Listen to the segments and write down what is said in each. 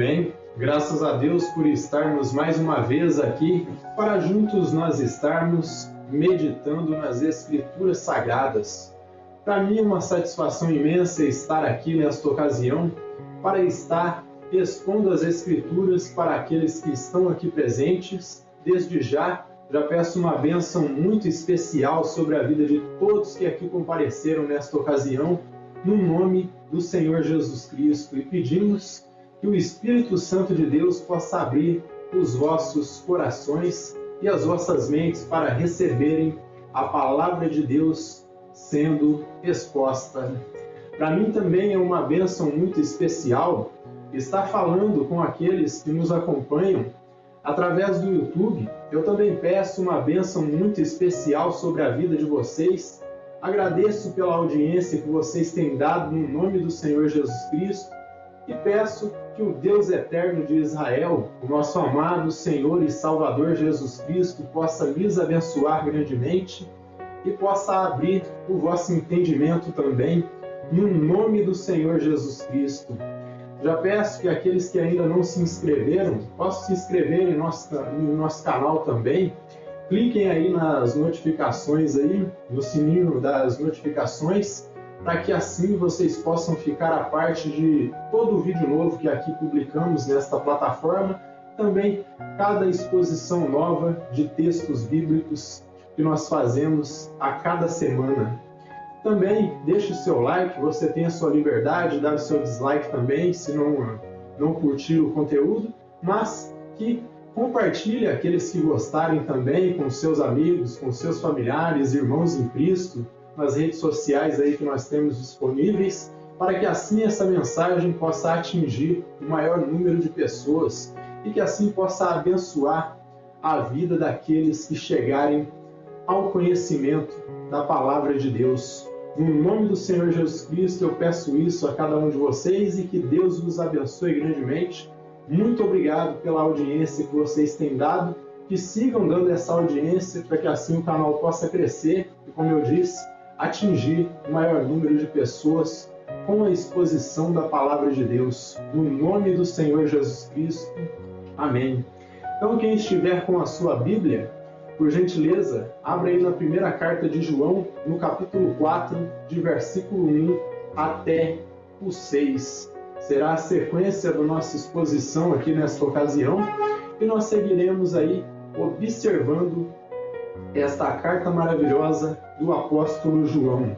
Bem, graças a Deus por estarmos mais uma vez aqui para juntos nós estarmos meditando nas Escrituras Sagradas. Para mim é uma satisfação imensa estar aqui nesta ocasião para estar expondo as Escrituras para aqueles que estão aqui presentes. Desde já peço uma bênção muito especial sobre a vida de todos que aqui compareceram nesta ocasião, no nome do Senhor Jesus Cristo, e pedimos que o Espírito Santo de Deus possa abrir os vossos corações e as vossas mentes para receberem a palavra de Deus sendo exposta. Para mim também é uma bênção muito especial estar falando com aqueles que nos acompanham através do YouTube. Eu também peço uma bênção muito especial sobre a vida de vocês. Agradeço pela audiência que vocês têm dado no nome do Senhor Jesus Cristo e peço que o Deus eterno de Israel, o nosso amado Senhor e Salvador Jesus Cristo, possa lhes abençoar grandemente e possa abrir o vosso entendimento também, no nome do Senhor Jesus Cristo. Já peço que aqueles que ainda não se inscreveram, possam se inscrever em nosso canal também. Cliquem aí nas notificações, aí, no sininho das notificações, para que assim vocês possam ficar a parte de todo o vídeo novo que aqui publicamos nesta plataforma. Também cada exposição nova de textos bíblicos que nós fazemos a cada semana. Também deixe o seu like, você tem a sua liberdade, dá o seu dislike também, se não curtir o conteúdo, mas que compartilhe aqueles que gostarem também com seus amigos, com seus familiares, irmãos em Cristo, nas redes sociais aí que nós temos disponíveis, para que assim essa mensagem possa atingir o maior número de pessoas e que assim possa abençoar a vida daqueles que chegarem ao conhecimento da palavra de Deus. No nome do Senhor Jesus Cristo, eu peço isso a cada um de vocês e que Deus os abençoe grandemente. Muito obrigado pela audiência que vocês têm dado, que sigam dando essa audiência para que assim o canal possa crescer e, como eu disse, atingir o maior número de pessoas com a exposição da palavra de Deus. No nome do Senhor Jesus Cristo. Amém. Então, quem estiver com a sua Bíblia, por gentileza, abra aí na primeira carta de João, no capítulo 4, de versículo 1 até o 6. Será a sequência da nossa exposição aqui nesta ocasião e nós seguiremos aí observando esta carta maravilhosa do apóstolo João.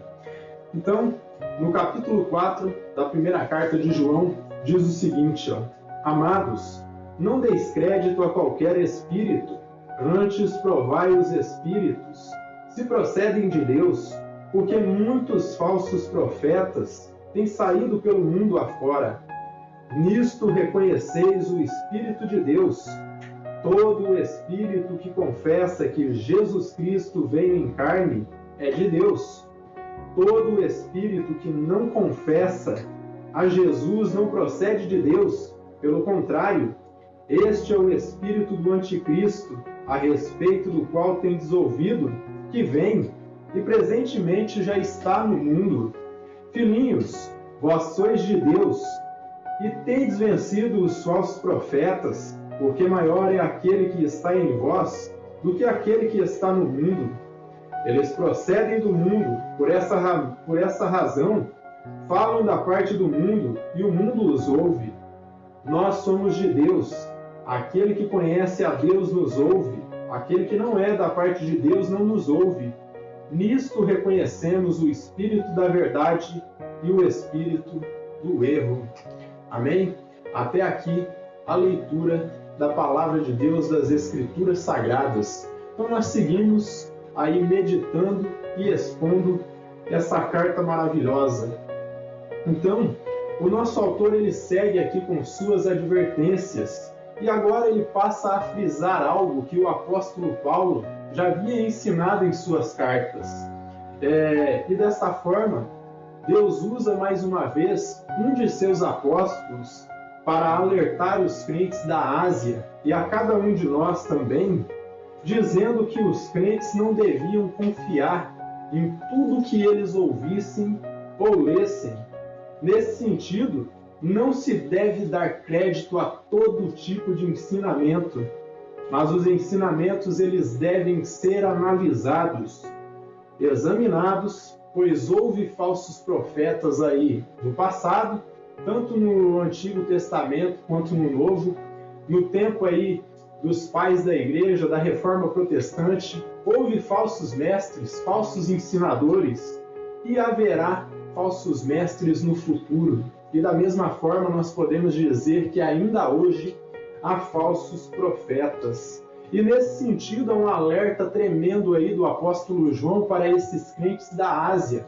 Então, no capítulo 4 da primeira carta de João, diz o seguinte, Amados, não deis crédito a qualquer espírito, antes provai os espíritos, se procedem de Deus, porque muitos falsos profetas têm saído pelo mundo afora. Nisto reconheceis o Espírito de Deus. Todo o espírito que confessa que Jesus Cristo veio em carne é de Deus. Todo o espírito que não confessa a Jesus não procede de Deus. Pelo contrário, este é o espírito do anticristo, a respeito do qual tendes ouvido, que vem e presentemente já está no mundo. Filhinhos, vós sois de Deus, e tendes vencido os falsos profetas, porque maior é aquele que está em vós do que aquele que está no mundo. Eles procedem do mundo, por essa razão, falam da parte do mundo, e o mundo os ouve. Nós somos de Deus. Aquele que conhece a Deus nos ouve, aquele que não é da parte de Deus não nos ouve. Nisto reconhecemos o Espírito da verdade e o Espírito do erro. Amém? Até aqui a leitura da Palavra de Deus, das Escrituras Sagradas. Então nós seguimos aí meditando e expondo essa carta maravilhosa. Então, o nosso autor ele segue aqui com suas advertências. E agora ele passa a frisar algo que o apóstolo Paulo já havia ensinado em suas cartas. E dessa forma, Deus usa mais uma vez um de seus apóstolos para alertar os crentes da Ásia e a cada um de nós também, dizendo que os crentes não deviam confiar em tudo que eles ouvissem ou lessem. Nesse sentido, não se deve dar crédito a todo tipo de ensinamento, mas os ensinamentos eles devem ser analisados, examinados, pois houve falsos profetas aí no passado, tanto no Antigo Testamento quanto no Novo, no tempo aí dos pais da igreja, da Reforma Protestante, houve falsos mestres, falsos ensinadores, e haverá falsos mestres no futuro. E da mesma forma nós podemos dizer que ainda hoje há falsos profetas. E nesse sentido há um alerta tremendo aí do apóstolo João para esses crentes da Ásia.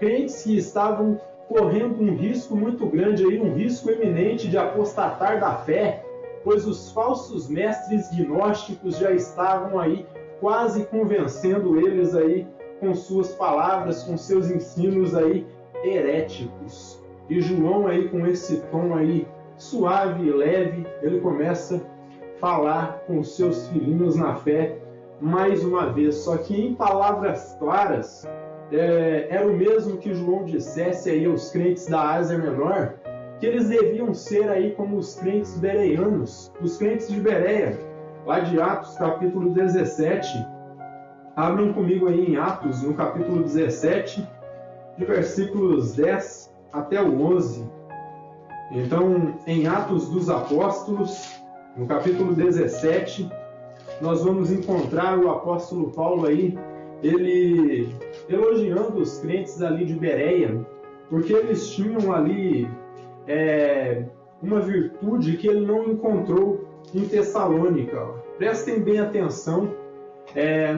Crentes que estavam correndo um risco muito grande aí, um risco eminente de apostatar da fé, pois os falsos mestres gnósticos já estavam aí quase convencendo eles aí com suas palavras, com seus ensinos aí heréticos. E João aí com esse tom aí suave e leve, ele começa a falar com os seus filhinhos na fé mais uma vez, só que em palavras claras, era o mesmo que João dissesse aí aos crentes da Ásia Menor, que eles deviam ser aí como os crentes bereanos, os crentes de Bereia, lá de Atos capítulo 17. Abram comigo aí em Atos, no capítulo 17, de versículos 10 até o 11. Então, em Atos dos Apóstolos, no capítulo 17, nós vamos encontrar o apóstolo Paulo aí, ele elogiando os crentes ali de Bereia, porque eles tinham ali uma virtude que ele não encontrou em Tessalônica. Prestem bem atenção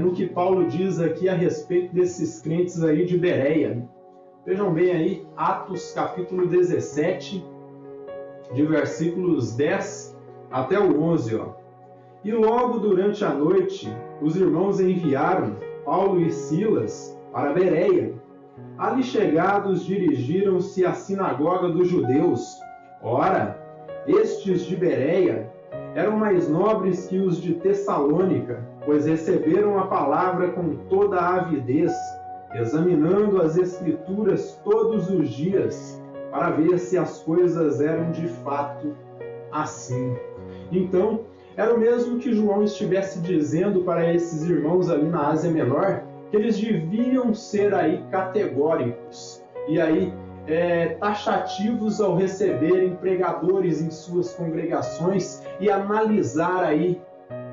no que Paulo diz aqui a respeito desses crentes aí de Bereia. Vejam bem aí, Atos capítulo 17, de versículos 10 até o 11. Ó. E logo durante a noite, os irmãos enviaram Paulo e Silas para Bereia. Ali chegados, dirigiram-se à sinagoga dos judeus. Ora, estes de Bereia eram mais nobres que os de Tessalônica, pois receberam a palavra com toda a avidez, examinando as Escrituras todos os dias, para ver se as coisas eram de fato assim. Então, era o mesmo que João estivesse dizendo para esses irmãos ali na Ásia Menor, que eles deviam ser aí categóricos e aí taxativos ao receberem pregadores em suas congregações e analisar aí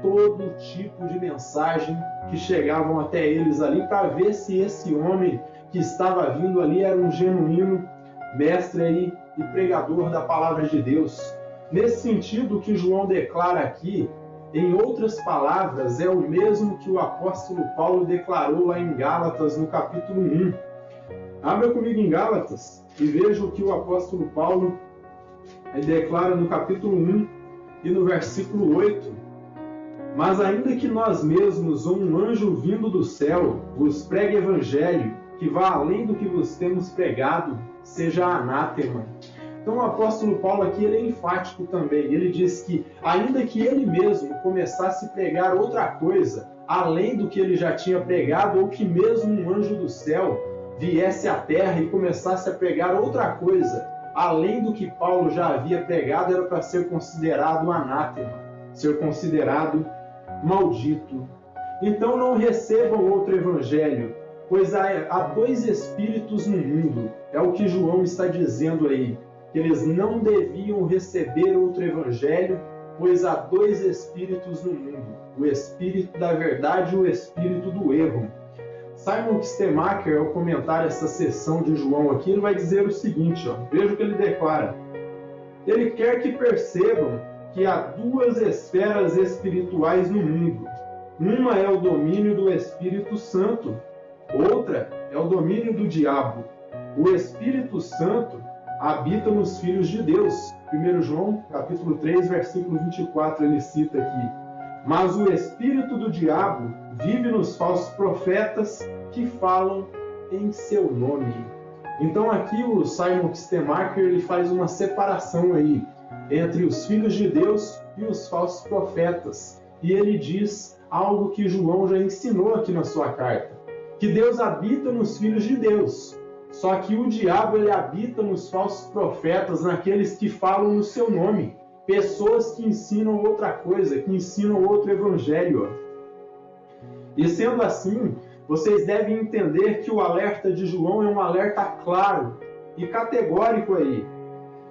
todo tipo de mensagem que chegavam até eles ali para ver se esse homem que estava vindo ali era um genuíno mestre aí e pregador da palavra de Deus. Nesse sentido, o que João declara aqui, em outras palavras, é o mesmo que o apóstolo Paulo declarou lá em Gálatas, no capítulo 1. Abra comigo em Gálatas e veja o que o apóstolo Paulo declara no capítulo 1 e no versículo 8. Mas ainda que nós mesmos, ou um anjo vindo do céu, vos pregue evangelho, que vá além do que vos temos pregado, seja anátema. Então o apóstolo Paulo aqui ele é enfático também. Ele diz que ainda que ele mesmo começasse a pregar outra coisa, além do que ele já tinha pregado, ou que mesmo um anjo do céu viesse à terra e começasse a pregar outra coisa, além do que Paulo já havia pregado, era para ser considerado anátema, ser considerado maldito. Então não recebam outro evangelho, pois há dois espíritos no mundo. É o que João está dizendo aí, que eles não deviam receber outro evangelho, pois há dois espíritos no mundo, o espírito da verdade e o espírito do erro. Simon Kistemaker, ao comentar essa seção de João aqui, ele vai dizer o seguinte, veja o que ele declara. Ele quer que percebam que há duas esferas espirituais no mundo. Uma é o domínio do Espírito Santo, outra é o domínio do diabo. O Espírito Santo habita nos filhos de Deus. 1 João, capítulo 3, versículo 24, ele cita aqui. Mas o espírito do diabo vive nos falsos profetas que falam em seu nome. Então aqui o Simon Kistemaker ele faz uma separação aí entre os filhos de Deus e os falsos profetas. E ele diz algo que João já ensinou aqui na sua carta, que Deus habita nos filhos de Deus. Só que o diabo ele habita nos falsos profetas, naqueles que falam no seu nome. Pessoas que ensinam outra coisa, que ensinam outro evangelho. E sendo assim, vocês devem entender que o alerta de João é um alerta claro e categórico aí.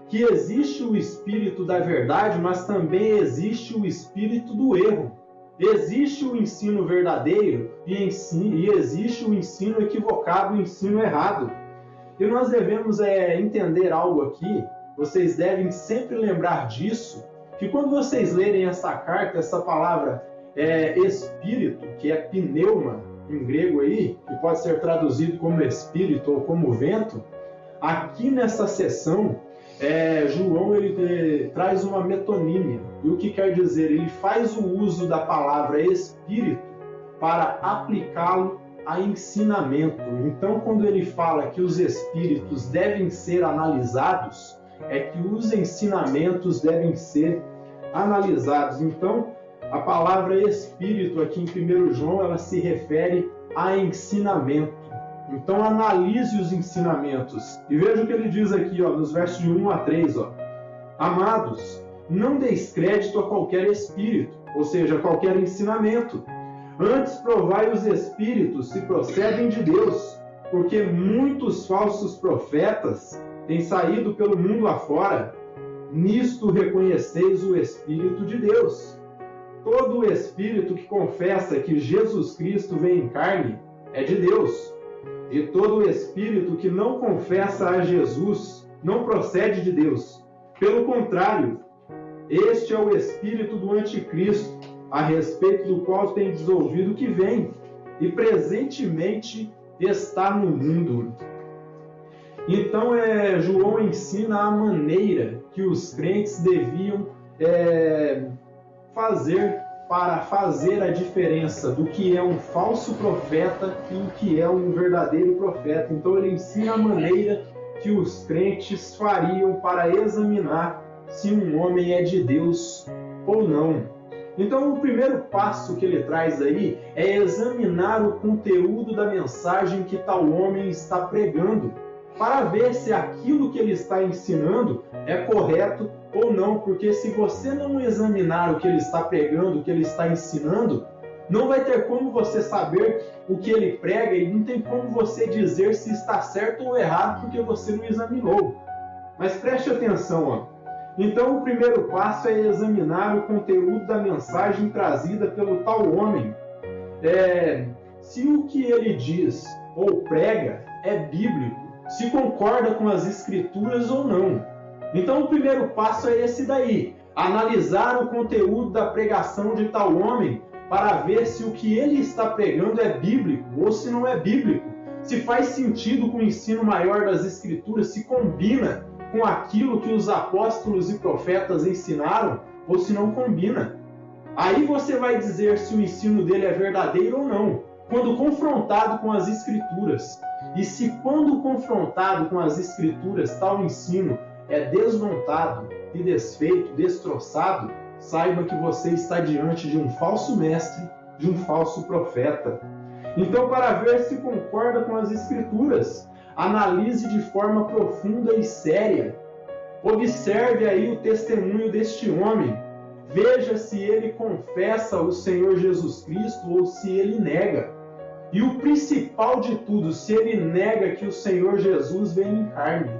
Que existe o espírito da verdade, mas também existe o espírito do erro. Existe o ensino verdadeiro e existe o ensino equivocado, o ensino errado. E nós devemos entender algo aqui, vocês devem sempre lembrar disso, que quando vocês lerem essa carta, essa palavra espírito, que é pneuma em grego aí, que pode ser traduzido como espírito ou como vento, aqui nessa seção, João ele traz uma metonímia. E o que quer dizer? Ele faz o uso da palavra espírito para aplicá-lo a ensinamento. Então, quando ele fala que os espíritos devem ser analisados, é que os ensinamentos devem ser analisados. Então, a palavra espírito aqui em 1 João, ela se refere a ensinamento. Então, analise os ensinamentos. E veja o que ele diz aqui, nos versos de 1 a 3. Amados, não deis crédito a qualquer espírito, ou seja, a qualquer ensinamento. Antes provai os espíritos se procedem de Deus, porque muitos falsos profetas têm saído pelo mundo afora. Nisto reconheceis o Espírito de Deus. Todo o espírito que confessa que Jesus Cristo vem em carne é de Deus. E todo o espírito que não confessa a Jesus não procede de Deus. Pelo contrário, este é o espírito do anticristo, a respeito do qual tendes ouvido que vem, e presentemente está no mundo. Então, João ensina a maneira que os crentes deviam fazer para fazer a diferença do que é um falso profeta e o que é um verdadeiro profeta. Então ele ensina a maneira que os crentes fariam para examinar se um homem é de Deus ou não. Então o primeiro passo que ele traz aí é examinar o conteúdo da mensagem que tal homem está pregando, para ver se aquilo que ele está ensinando é correto ou não, porque se você não examinar o que ele está pregando, o que ele está ensinando, não vai ter como você saber o que ele prega e não tem como você dizer se está certo ou errado, porque você não examinou. Mas preste atenção, Então o primeiro passo é examinar o conteúdo da mensagem trazida pelo tal homem. Se o que ele diz ou prega é bíblico, se concorda com as escrituras ou não. Então o primeiro passo é esse daí, analisar o conteúdo da pregação de tal homem para ver se o que ele está pregando é bíblico ou se não é bíblico, se faz sentido com o ensino maior das escrituras, se combina com aquilo que os apóstolos e profetas ensinaram ou se não combina. Aí você vai dizer se o ensino dele é verdadeiro ou não, quando confrontado com as escrituras. E se quando confrontado com as escrituras tal ensino é desmontado e desfeito, destroçado, saiba que você está diante de um falso mestre, de um falso profeta. Então, para ver se concorda com as escrituras, analise de forma profunda e séria. Observe aí o testemunho deste homem. Veja se ele confessa o Senhor Jesus Cristo ou se ele nega. E o principal de tudo, se ele nega que o Senhor Jesus vem em carne.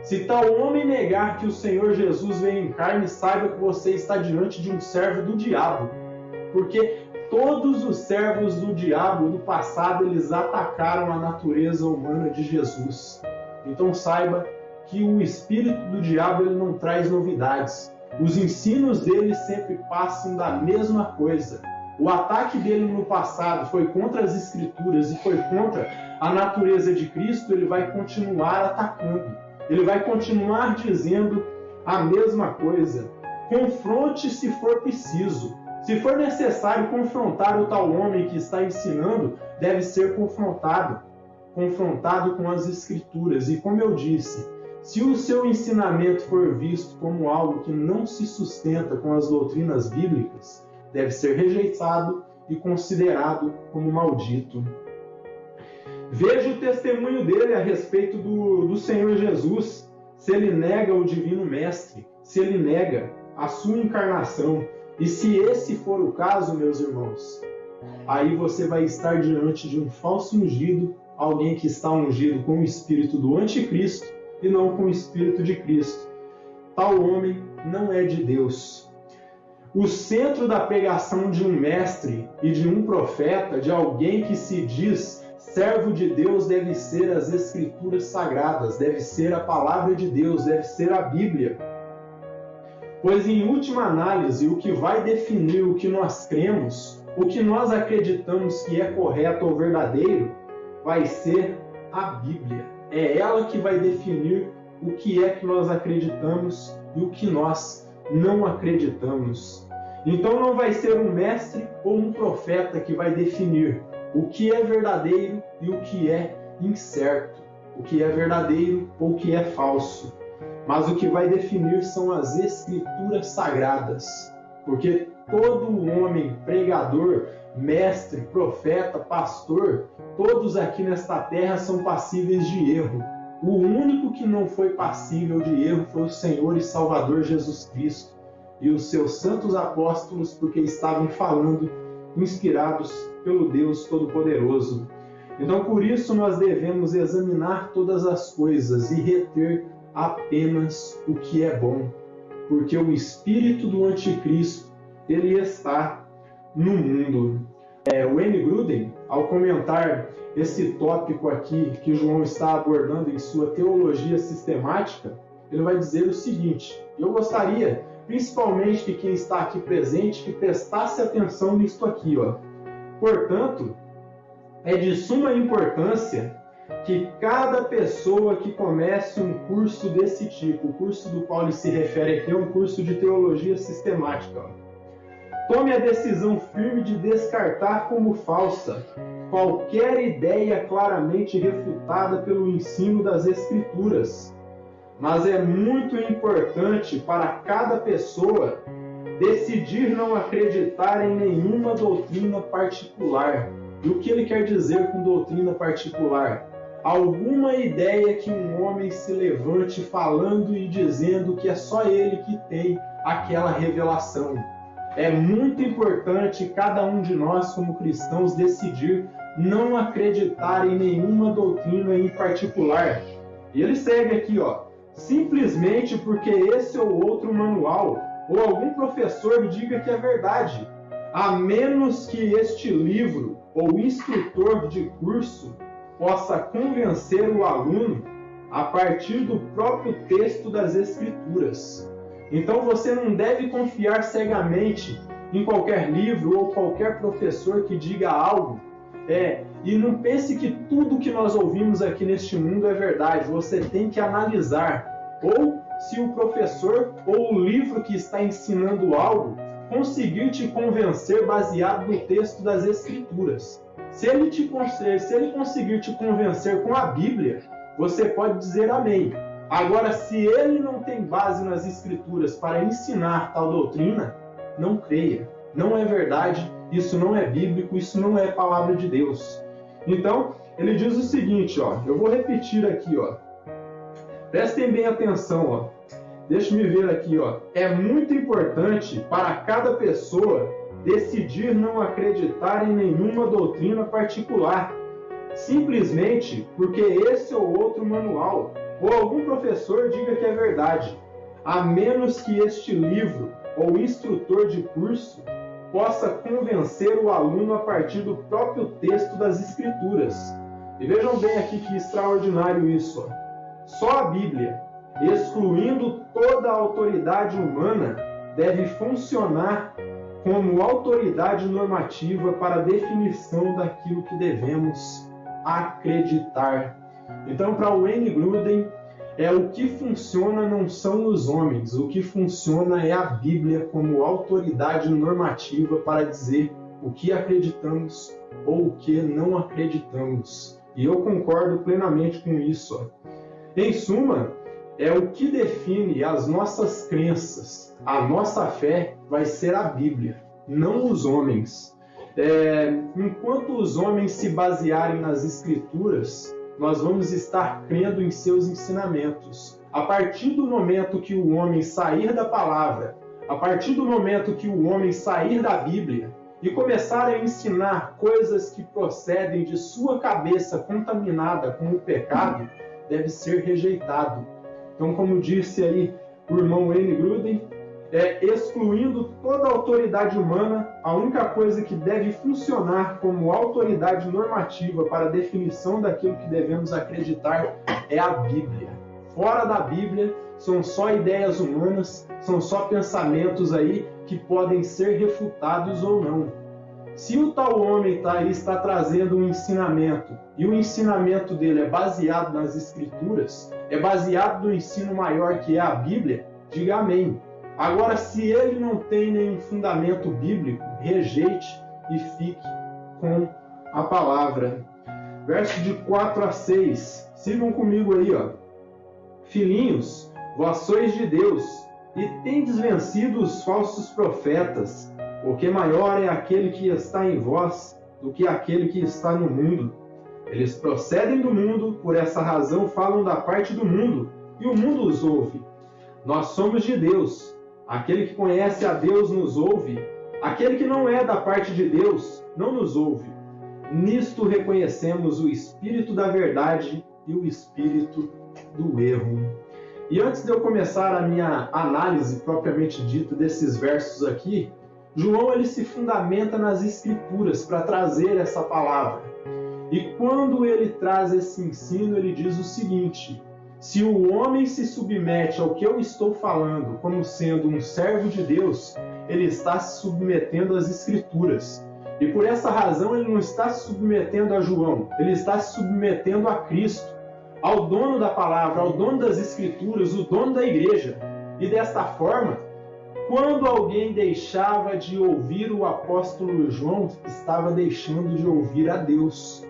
Se tal homem negar que o Senhor Jesus vem em carne, saiba que você está diante de um servo do diabo. Porque todos os servos do diabo do passado, eles atacaram a natureza humana de Jesus. Então saiba que o espírito do diabo ele não traz novidades. Os ensinos dele sempre passam da mesma coisa. O ataque dele no passado foi contra as escrituras e foi contra a natureza de Cristo, ele vai continuar atacando. Ele vai continuar dizendo a mesma coisa. Confronte se for preciso. Se for necessário confrontar o tal homem que está ensinando, deve ser confrontado com as escrituras. E como eu disse, se o seu ensinamento for visto como algo que não se sustenta com as doutrinas bíblicas, deve ser rejeitado e considerado como maldito. Veja o testemunho dele a respeito do Senhor Jesus, se ele nega o Divino Mestre, se ele nega a sua encarnação. E se esse for o caso, meus irmãos, aí você vai estar diante de um falso ungido, alguém que está ungido com o espírito do anticristo e não com o espírito de Cristo. Tal homem não é de Deus. O centro da pregação de um mestre e de um profeta, de alguém que se diz servo de Deus, deve ser as Escrituras Sagradas, deve ser a Palavra de Deus, deve ser a Bíblia. Pois, em última análise, o que vai definir o que nós cremos, o que nós acreditamos que é correto ou verdadeiro, vai ser a Bíblia. É ela que vai definir o que é que nós acreditamos e o que nós não acreditamos. Então não vai ser um mestre ou um profeta que vai definir o que é verdadeiro e o que é incerto, o que é verdadeiro ou o que é falso. Mas o que vai definir são as Escrituras Sagradas, porque todo homem, pregador, mestre, profeta, pastor, todos aqui nesta terra são passíveis de erro. O único que não foi passível de erro foi o Senhor e Salvador Jesus Cristo e os seus santos apóstolos, porque estavam falando inspirados pelo Deus Todo-Poderoso. Então, por isso, nós devemos examinar todas as coisas e reter apenas o que é bom, porque o espírito do anticristo, ele está no mundo. O Wayne Grudem, ao comentar esse tópico aqui que João está abordando em sua teologia sistemática, ele vai dizer o seguinte: eu gostaria, principalmente que quem está aqui presente, que prestasse atenção nisto aqui, ó. Portanto, é de suma importância que cada pessoa que comece um curso desse tipo, o curso do qual ele se refere aqui é um curso de teologia sistemática, ó, tome a decisão firme de descartar como falsa qualquer ideia claramente refutada pelo ensino das Escrituras. Mas é muito importante para cada pessoa decidir não acreditar em nenhuma doutrina particular. E o que ele quer dizer com doutrina particular? Alguma ideia que um homem se levante falando e dizendo que é só ele que tem aquela revelação. É muito importante cada um de nós, como cristãos, decidir não acreditar em nenhuma doutrina em particular. E ele segue aqui, ó, simplesmente porque esse ou outro manual ou algum professor diga que é verdade, a menos que este livro ou instrutor de curso possa convencer o aluno a partir do próprio texto das Escrituras. Então você não deve confiar cegamente em qualquer livro ou qualquer professor que diga algo. E não pense que tudo que nós ouvimos aqui neste mundo é verdade. Você tem que analisar. Ou se o professor ou o livro que está ensinando algo conseguir te convencer baseado no texto das Escrituras. Se ele conseguir te convencer com a Bíblia, você pode dizer amém. Agora, se ele não tem base nas Escrituras para ensinar tal doutrina, não creia. Não é verdade, isso não é bíblico, isso não é palavra de Deus. Então, ele diz o seguinte, ó, eu vou repetir aqui, ó. Prestem bem atenção, ó. Deixa-me ver aqui, ó. É muito importante para cada pessoa decidir não acreditar em nenhuma doutrina particular, simplesmente porque esse ou outro manual ou algum professor diga que é verdade, a menos que este livro ou instrutor de curso possa convencer o aluno a partir do próprio texto das Escrituras. E vejam bem aqui que extraordinário isso, ó. Só a Bíblia, excluindo toda a autoridade humana, deve funcionar como autoridade normativa para a definição daquilo que devemos acreditar. Então, para Wayne Grudem, o que funciona não são os homens, o que funciona é a Bíblia como autoridade normativa para dizer o que acreditamos ou o que não acreditamos. E eu concordo plenamente com isso. Em suma, o que define as nossas crenças, a nossa fé vai ser a Bíblia, não os homens. Enquanto os homens se basearem nas Escrituras, nós vamos estar crendo em seus ensinamentos. A partir do momento que o homem sair da palavra, a partir do momento que o homem sair da Bíblia e começar a ensinar coisas que procedem de sua cabeça contaminada com o pecado, deve ser rejeitado. Então, como disse aí o irmão Wayne Grudem, excluindo toda a autoridade humana, a única coisa que deve funcionar como autoridade normativa para a definição daquilo que devemos acreditar é a Bíblia. Fora da Bíblia, são só ideias humanas, são só pensamentos aí que podem ser refutados ou não. Se o tal homem está trazendo um ensinamento, e o ensinamento dele é baseado nas Escrituras, é baseado no ensino maior que é a Bíblia, diga amém. Agora, se ele não tem nenhum fundamento bíblico, rejeite e fique com a palavra. Verso de 4 a 6. Sigam comigo aí, ó. Filhinhos, vós sois de Deus, e tendes vencido os falsos profetas, porque maior é aquele que está em vós do que aquele que está no mundo. Eles procedem do mundo, por essa razão falam da parte do mundo, e o mundo os ouve. Nós somos de Deus. Aquele que conhece a Deus nos ouve. Aquele que não é da parte de Deus não nos ouve. Nisto reconhecemos o espírito da verdade e o espírito do erro. E antes de eu começar a minha análise propriamente dita desses versos aqui, João ele se fundamenta nas Escrituras para trazer essa palavra. E quando ele traz esse ensino, ele diz o seguinte: se o homem se submete ao que eu estou falando como sendo um servo de Deus, ele está se submetendo às Escrituras. E por essa razão ele não está se submetendo a João, ele está se submetendo a Cristo, ao dono da palavra, ao dono das Escrituras, o dono da igreja. E desta forma, quando alguém deixava de ouvir o apóstolo João, estava deixando de ouvir a Deus.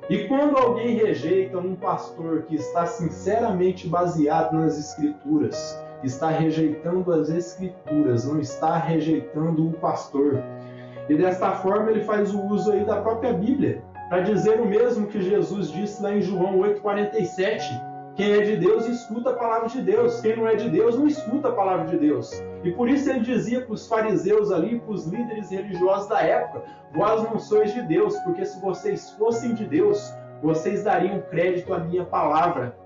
E quando alguém rejeita um pastor que está sinceramente baseado nas Escrituras, está rejeitando as Escrituras, não está rejeitando o pastor. E desta forma ele faz o uso aí da própria Bíblia, para dizer o mesmo que Jesus disse lá em João 8,47. Quem é de Deus, escuta a palavra de Deus. Quem não é de Deus, não escuta a palavra de Deus. E por isso ele dizia para os fariseus ali, para os líderes religiosos da época: vós não sois de Deus, porque se vocês fossem de Deus, vocês dariam crédito à minha palavra.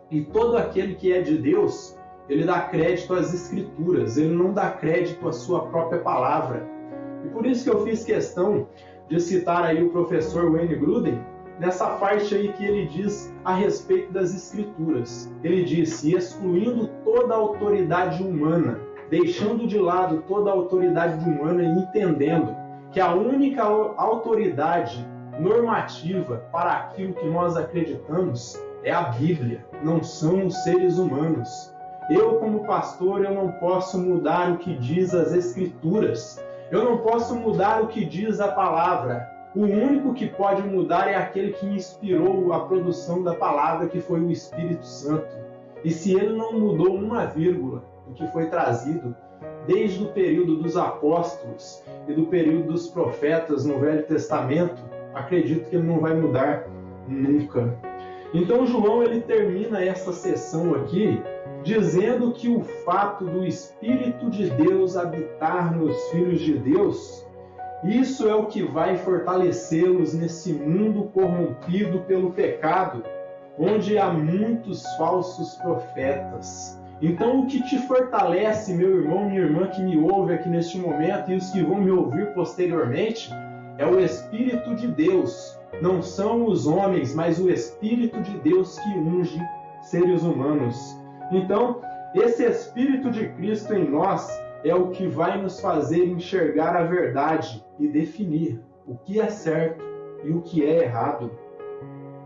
E todo aquele que é de Deus, ele dá crédito às Escrituras, ele não dá crédito à sua própria palavra. E por isso que eu fiz questão de citar aí o professor Wayne Grudem, nessa parte aí que ele diz a respeito das Escrituras. Ele disse: excluindo toda a autoridade humana, deixando de lado toda a autoridade humana e entendendo que a única autoridade normativa para aquilo que nós acreditamos é a Bíblia, não são os seres humanos. Eu, como pastor, eu não posso mudar o que diz as Escrituras. Eu não posso mudar o que diz a palavra. O único que pode mudar é aquele que inspirou a produção da palavra, que foi o Espírito Santo. E se ele não mudou uma vírgula do que foi trazido desde o período dos apóstolos e do período dos profetas no Velho Testamento, acredito que ele não vai mudar nunca. Então João ele termina essa sessão aqui dizendo que o fato do Espírito de Deus habitar nos filhos de Deus, isso é o que vai fortalecê-los nesse mundo corrompido pelo pecado, onde há muitos falsos profetas. Então, o que te fortalece, meu irmão, minha irmã que me ouve aqui neste momento e os que vão me ouvir posteriormente, é o Espírito de Deus. Não são os homens, mas o Espírito de Deus que unge seres humanos. Então, esse Espírito de Cristo em nós é o que vai nos fazer enxergar a verdade e definir o que é certo e o que é errado,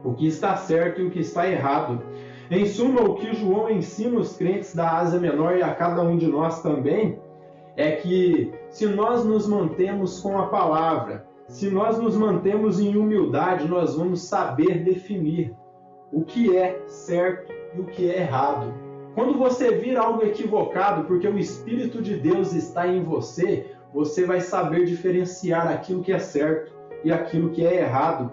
o que está certo e o que está errado. Em suma, o que João ensina os crentes da Ásia Menor e a cada um de nós também é que se nós nos mantemos com a palavra, se nós nos mantemos em humildade, nós vamos saber definir o que é certo e o que é errado. Quando você vir algo equivocado, porque o Espírito de Deus está em você, você vai saber diferenciar aquilo que é certo e aquilo que é errado.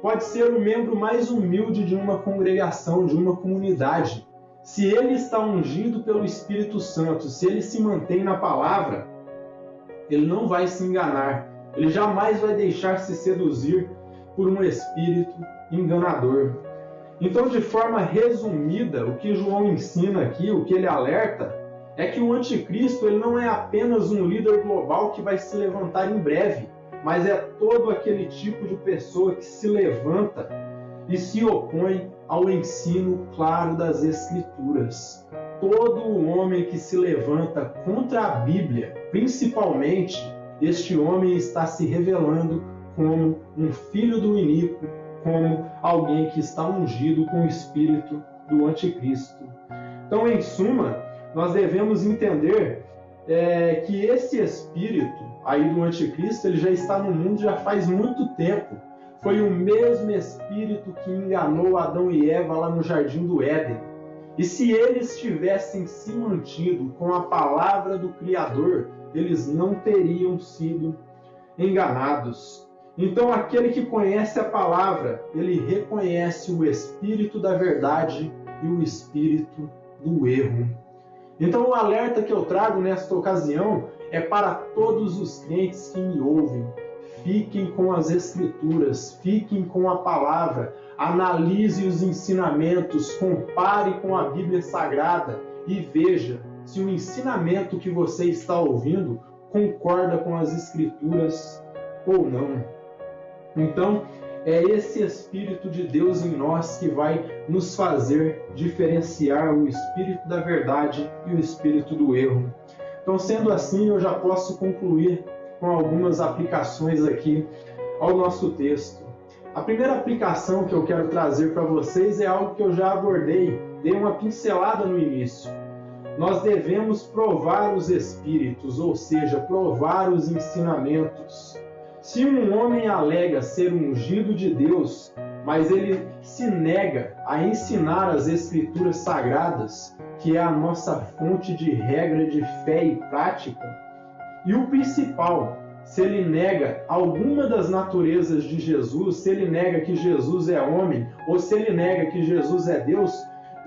Pode ser o membro mais humilde de uma congregação, de uma comunidade. Se ele está ungido pelo Espírito Santo, se ele se mantém na palavra, ele não vai se enganar. Ele jamais vai deixar se seduzir por um espírito enganador. Então, de forma resumida, o que João ensina aqui, o que ele alerta, é que o anticristo ele não é apenas um líder global que vai se levantar em breve, mas é todo aquele tipo de pessoa que se levanta e se opõe ao ensino claro das Escrituras. Todo homem que se levanta contra a Bíblia, principalmente, este homem está se revelando como um filho do iníquo, como alguém que está ungido com o espírito do anticristo. Então, em suma, nós devemos entender que esse espírito aí do anticristo, ele já está no mundo já faz muito tempo. Foi o mesmo espírito que enganou Adão e Eva lá no Jardim do Éden. E se eles tivessem se mantido com a palavra do Criador, eles não teriam sido enganados. Então, aquele que conhece a palavra, ele reconhece o espírito da verdade e o espírito do erro. Então, o alerta que eu trago nesta ocasião é para todos os crentes que me ouvem. Fiquem com as Escrituras, fiquem com a palavra, analise os ensinamentos, compare com a Bíblia Sagrada e veja se o ensinamento que você está ouvindo concorda com as Escrituras ou não. Então, é esse Espírito de Deus em nós que vai nos fazer diferenciar o Espírito da verdade e o Espírito do erro. Então, sendo assim, eu já posso concluir com algumas aplicações aqui ao nosso texto. A primeira aplicação que eu quero trazer para vocês é algo que eu já abordei, dei uma pincelada no início. Nós devemos provar os Espíritos, ou seja, provar os ensinamentos. Se um homem alega ser ungido de Deus, mas ele se nega a ensinar as Escrituras Sagradas, que é a nossa fonte de regra de fé e prática, e o principal, se ele nega alguma das naturezas de Jesus, se ele nega que Jesus é homem, ou se ele nega que Jesus é Deus,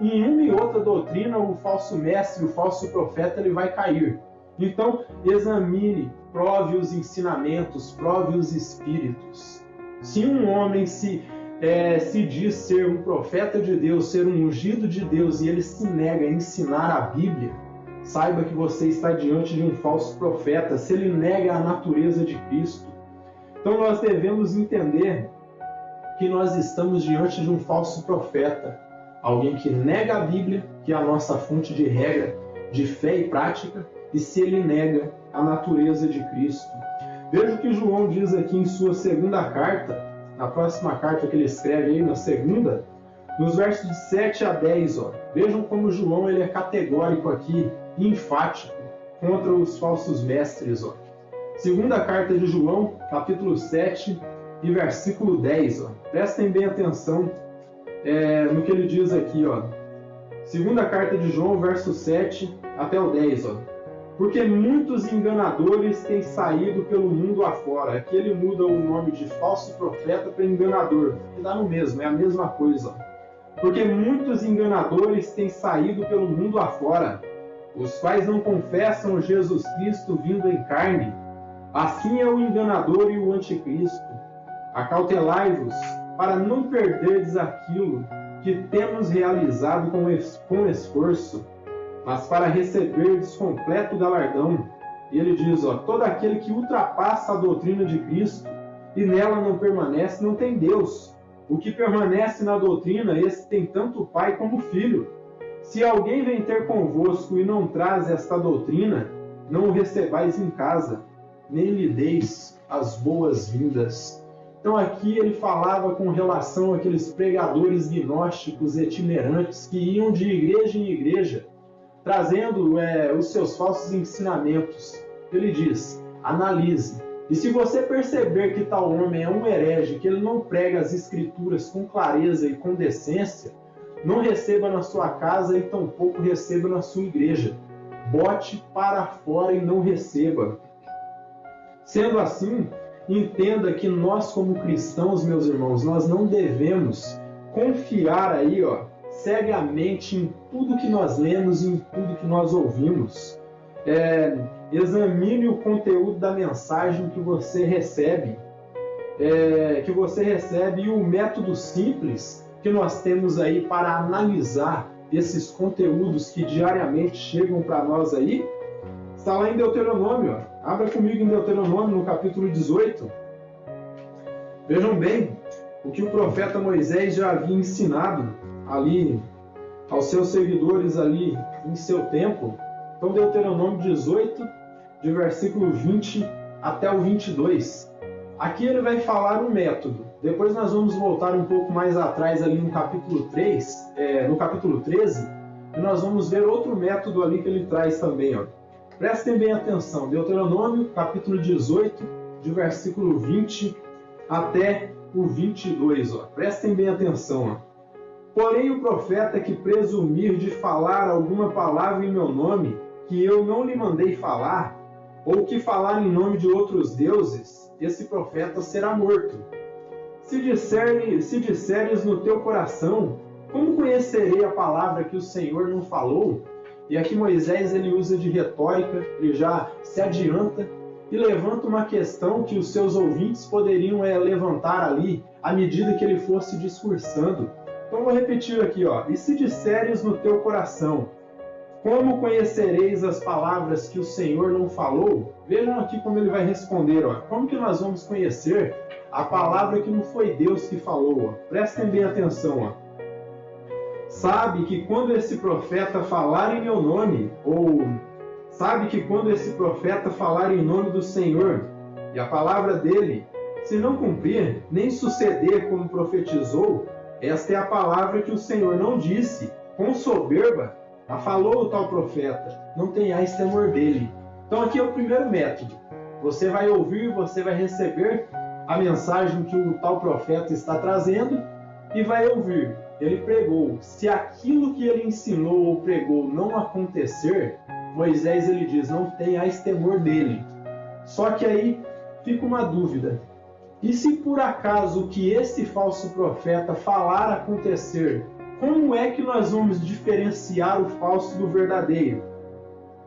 em uma e outra doutrina, o falso mestre, o falso profeta, ele vai cair. Então, examine, prove os ensinamentos, prove os espíritos. Se um homem se diz ser um profeta de Deus, ser um ungido de Deus, e ele se nega a ensinar a Bíblia, saiba que você está diante de um falso profeta, se ele nega a natureza de Cristo. Então nós devemos entender que nós estamos diante de um falso profeta, alguém que nega a Bíblia, que é a nossa fonte de regra, de fé e prática, e se ele nega a natureza de Cristo. Veja o que João diz aqui em sua segunda carta, na próxima carta que ele escreve aí, na segunda, nos versos de 7 a 10. Vejam como João ele é categórico aqui, enfático, contra os falsos mestres. Segunda carta de João, capítulo 7 e versículo 10. Prestem bem atenção no que ele diz aqui. Segunda carta de João, verso 7 até o 10. Porque muitos enganadores têm saído pelo mundo afora. Aqui ele muda o nome de falso profeta para enganador, que dá no mesmo, é a mesma coisa. Porque muitos enganadores têm saído pelo mundo afora, os quais não confessam Jesus Cristo vindo em carne. Assim é o enganador e o anticristo. Acautelai-vos, para não perderdes aquilo que temos realizado com esforço, mas para receberdes completo galardão. E ele diz, todo aquele que ultrapassa a doutrina de Cristo e nela não permanece, não tem Deus. O que permanece na doutrina, esse tem tanto o Pai como o Filho. Se alguém vem ter convosco e não traz esta doutrina, não o recebais em casa, nem lhe deis as boas-vindas. Então aqui ele falava com relação àqueles pregadores gnósticos itinerantes que iam de igreja em igreja, trazendo os seus falsos ensinamentos. Ele diz, analise. E se você perceber que tal homem é um herege, que ele não prega as Escrituras com clareza e com decência, não receba na sua casa e tampouco receba na sua igreja. Bote para fora e não receba. Sendo assim, entenda que nós como cristãos, meus irmãos, nós não devemos confiar aí, cegamente em tudo que nós lemos e em tudo que nós ouvimos. Examine o conteúdo da mensagem que você recebe, e o método simples que nós temos aí para analisar esses conteúdos que diariamente chegam para nós aí, está lá em Deuteronômio. Abra comigo em Deuteronômio, no capítulo 18. Vejam bem o que o profeta Moisés já havia ensinado ali aos seus seguidores ali em seu tempo. Então, Deuteronômio 18, de versículo 20 até o 22. Aqui ele vai falar um método. Depois nós vamos voltar um pouco mais atrás ali no capítulo 3, no capítulo 13, e nós vamos ver outro método ali que ele traz também. Prestem bem atenção. Deuteronômio, capítulo 18, de versículo 20 até o 22. Prestem bem atenção. Porém, o profeta que presumir de falar alguma palavra em meu nome, que eu não lhe mandei falar, ou que falar em nome de outros deuses, esse profeta será morto. Se disseres no teu coração, como conhecerei a palavra que o Senhor não falou? E aqui Moisés ele usa de retórica, ele já se adianta e levanta uma questão que os seus ouvintes poderiam levantar ali à medida que ele fosse discursando. Então vou repetir aqui, e se disseres no teu coração, como conhecereis as palavras que o Senhor não falou? Vejam aqui como ele vai responder, como que nós vamos conhecer a palavra que não foi Deus que falou? Prestem bem atenção, Sabe que quando esse profeta falar em meu nome, sabe que quando esse profeta falar em nome do Senhor, e a palavra dele, se não cumprir, nem suceder como profetizou, esta é a palavra que o Senhor não disse, com soberba, mas falou o tal profeta, não tenhais temor dele. Então aqui é o primeiro método. Você vai ouvir, você vai receber a mensagem que o tal profeta está trazendo e vai ouvir. Ele pregou. Se aquilo que ele ensinou ou pregou não acontecer, Moisés ele diz, não tenhais temor dele. Só que aí fica uma dúvida. E se por acaso o que esse falso profeta falar acontecer, como é que nós vamos diferenciar o falso do verdadeiro?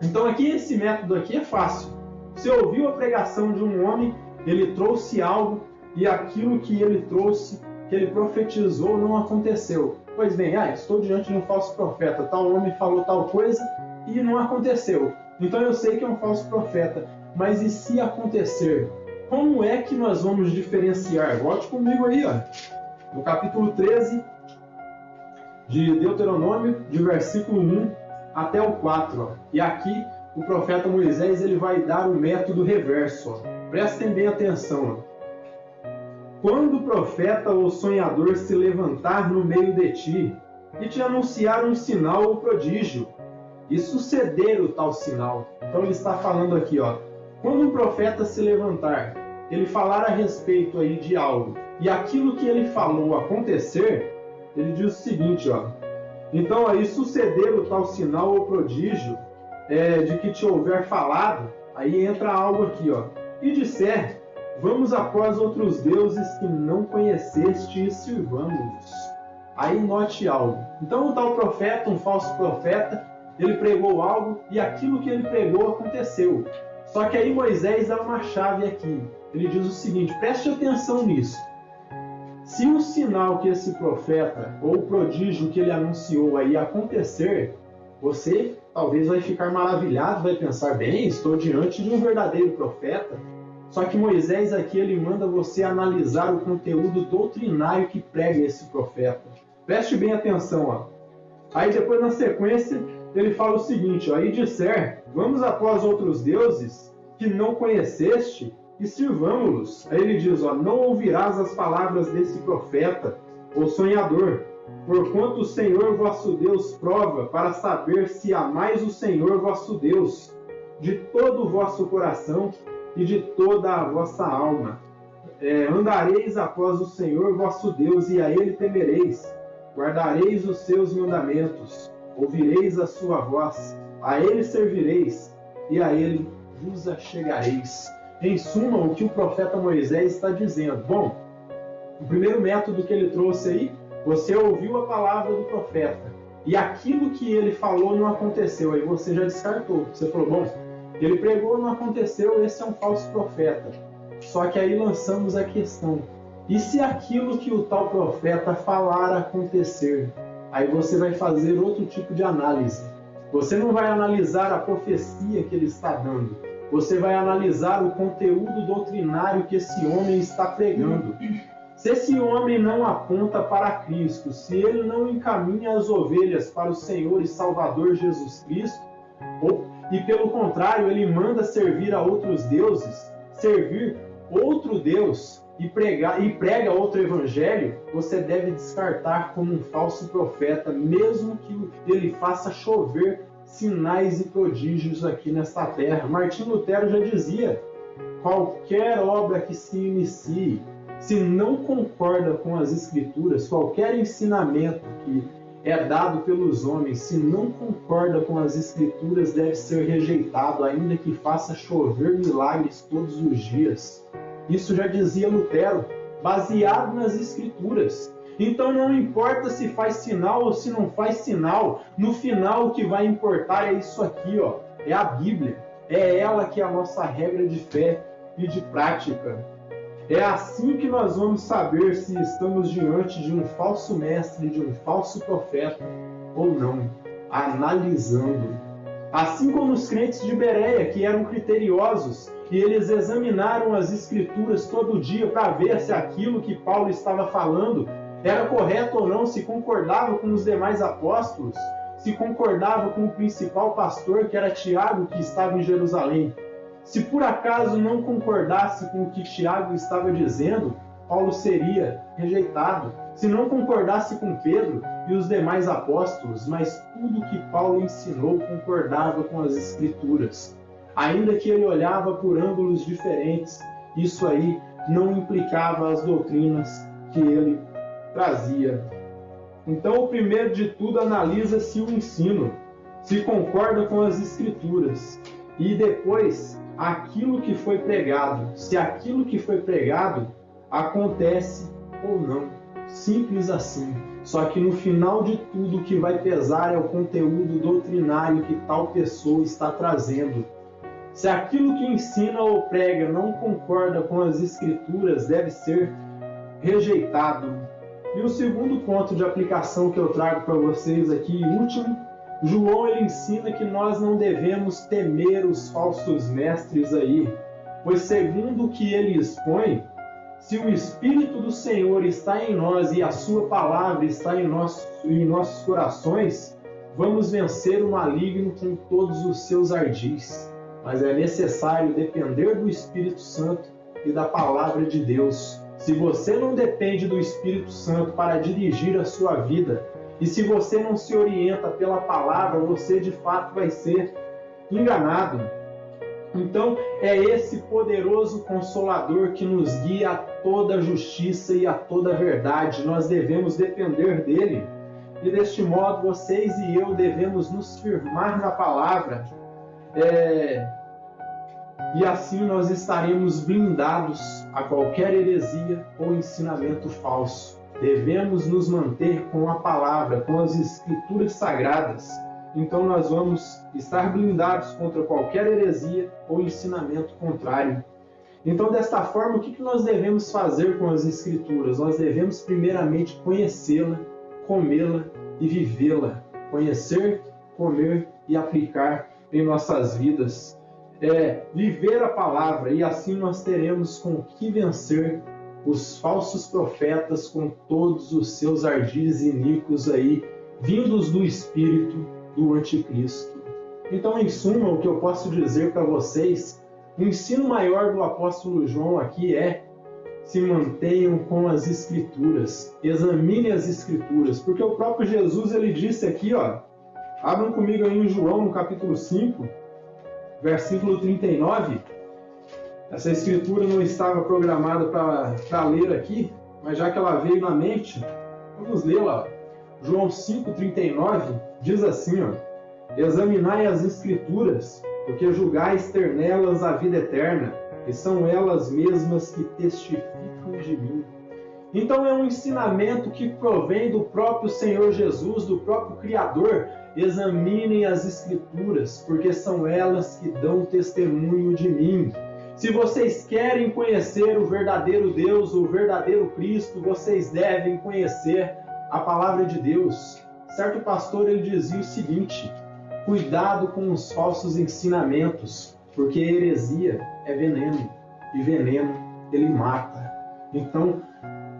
Então aqui esse método aqui é fácil. Você ouviu a pregação de um homem, ele trouxe algo e aquilo que ele trouxe, que ele profetizou, não aconteceu. Pois bem, estou diante de um falso profeta, tal homem falou tal coisa e não aconteceu. Então eu sei que é um falso profeta, mas e se acontecer? Como é que nós vamos diferenciar? Volte comigo aí, no capítulo 13 de Deuteronômio, de versículo 1 até o 4. E aqui o profeta Moisés ele vai dar o método reverso. Prestem bem atenção. Quando o profeta ou sonhador se levantar no meio de ti e te anunciar um sinal ou prodígio, e suceder o tal sinal. Então ele está falando aqui, quando um profeta se levantar, ele falar a respeito aí de algo, e aquilo que ele falou acontecer, ele diz o seguinte, então aí suceder o tal sinal ou prodígio de que te houver falado, aí entra algo aqui, e disser, vamos após outros deuses que não conheceste e sirvamos-os. Aí note algo. Então o tal profeta, um falso profeta, ele pregou algo e aquilo que ele pregou aconteceu. Só que aí Moisés dá uma chave aqui. Ele diz o seguinte, preste atenção nisso. Se o sinal que esse profeta, ou o prodígio que ele anunciou aí acontecer, você talvez vai ficar maravilhado, vai pensar, bem, estou diante de um verdadeiro profeta. Só que Moisés aqui ele manda você analisar o conteúdo doutrinário que prega esse profeta. Preste bem atenção. Aí depois na sequência ele fala o seguinte, e disser, vamos após outros deuses que não conheceste e sirvamo-los. Aí ele diz, não ouvirás as palavras desse profeta ou sonhador, porquanto o Senhor vosso Deus prova para saber se amais o Senhor vosso Deus de todo o vosso coração e de toda a vossa alma. Andareis após o Senhor vosso Deus e a Ele temereis, guardareis os seus mandamentos, ouvireis a sua voz, a Ele servireis e a Ele vos achegareis. em suma, o que o profeta Moisés está dizendo. Bom, o primeiro método que ele trouxe aí, você ouviu a palavra do profeta e aquilo que ele falou não aconteceu, aí você já descartou. Você falou, bom, ele pregou, não aconteceu, esse é um falso profeta. Só que aí lançamos a questão, e se aquilo que o tal profeta falar acontecer? Aí você vai fazer outro tipo de análise. Você não vai analisar a profecia que ele está dando. Você vai analisar o conteúdo doutrinário que esse homem está pregando. Se esse homem não aponta para Cristo, se ele não encaminha as ovelhas para o Senhor e Salvador Jesus Cristo, e pelo contrário, ele manda servir a outros deuses, servir outro Deus e prega outro evangelho, você deve descartar como um falso profeta, mesmo que ele faça chover sinais e prodígios aqui nesta terra. Martim Lutero já dizia, qualquer obra que se inicie, se não concorda com as Escrituras, qualquer ensinamento que é dado pelos homens, se não concorda com as Escrituras, deve ser rejeitado, ainda que faça chover milagres todos os dias. Isso já dizia Lutero, baseado nas Escrituras. Então não importa se faz sinal ou se não faz sinal, no final o que vai importar é isso aqui, ó, é a Bíblia. É ela que é a nossa regra de fé e de prática. É assim que nós vamos saber se estamos diante de um falso mestre, de um falso profeta ou não, analisando. Assim como os crentes de Bereia, que eram criteriosos, e eles examinaram as Escrituras todo dia para ver se aquilo que Paulo estava falando era correto ou não, se concordava com os demais apóstolos, se concordava com o principal pastor, que era Tiago, que estava em Jerusalém. Se por acaso não concordasse com o que Tiago estava dizendo, Paulo seria rejeitado. Se não concordasse com Pedro e os demais apóstolos, mas tudo que Paulo ensinou concordava com as Escrituras. Ainda que ele olhava por ângulos diferentes, isso aí não implicava as doutrinas que ele trazia. Então, o primeiro de tudo, analisa-se o ensino, se concorda com as Escrituras. E depois, aquilo que foi pregado, se aquilo que foi pregado acontece ou não. Simples assim. Só que no final de tudo, o que vai pesar é o conteúdo doutrinário que tal pessoa está trazendo. Se aquilo que ensina ou prega não concorda com as Escrituras, deve ser rejeitado. E o segundo ponto de aplicação que eu trago para vocês aqui, último, João ele ensina que nós não devemos temer os falsos mestres aí, pois segundo o que ele expõe, se o Espírito do Senhor está em nós e a sua palavra está em nossos corações, vamos vencer o maligno com todos os seus ardis. Mas é necessário depender do Espírito Santo e da palavra de Deus. Se você não depende do Espírito Santo para dirigir a sua vida, e se você não se orienta pela palavra, você de fato vai ser enganado. Então, é esse poderoso Consolador que nos guia a toda a justiça e a toda a verdade. Nós devemos depender dele. E deste modo, vocês e eu devemos nos firmar na palavra. E assim nós estaremos blindados a qualquer heresia ou ensinamento falso. Devemos nos manter com a palavra, com as Escrituras sagradas. Então nós vamos estar blindados contra qualquer heresia ou ensinamento contrário. Então, desta forma, o que nós devemos fazer com as Escrituras? Nós devemos primeiramente conhecê-la, comê-la e vivê-la. Conhecer, comer e aplicar em nossas vidas. Viver a palavra, e assim nós teremos com que vencer os falsos profetas com todos os seus ardis iníquos aí, vindos do espírito do anticristo. Então, em suma, o que eu posso dizer para vocês, o ensino maior do apóstolo João aqui é: se mantenham com as Escrituras, examine as Escrituras, porque o próprio Jesus ele disse aqui, ó, abram comigo aí em João, no capítulo 5, versículo 39, essa escritura não estava programada para ler aqui, mas já que ela veio na mente, vamos lê-la. João 5,39 diz assim, ó, examinai as escrituras, porque julgais ter nelas a vida eterna, e são elas mesmas que testificam de mim. Então é um ensinamento que provém do próprio Senhor Jesus, do próprio Criador. Examinem as Escrituras, porque são elas que dão testemunho de mim. Se vocês querem conhecer o verdadeiro Deus, o verdadeiro Cristo, vocês devem conhecer a palavra de Deus. Certo pastor, ele dizia o seguinte: cuidado com os falsos ensinamentos, porque heresia é veneno, e veneno ele mata. Então,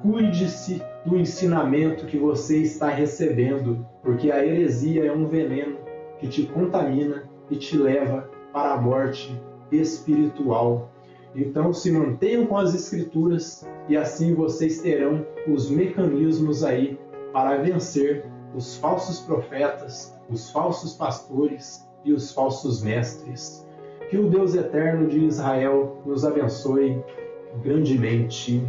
cuide-se do ensinamento que você está recebendo, porque a heresia é um veneno que te contamina e te leva para a morte espiritual. Então, se mantenham com as Escrituras e assim vocês terão os mecanismos aí para vencer os falsos profetas, os falsos pastores e os falsos mestres. Que o Deus eterno de Israel nos abençoe grandemente.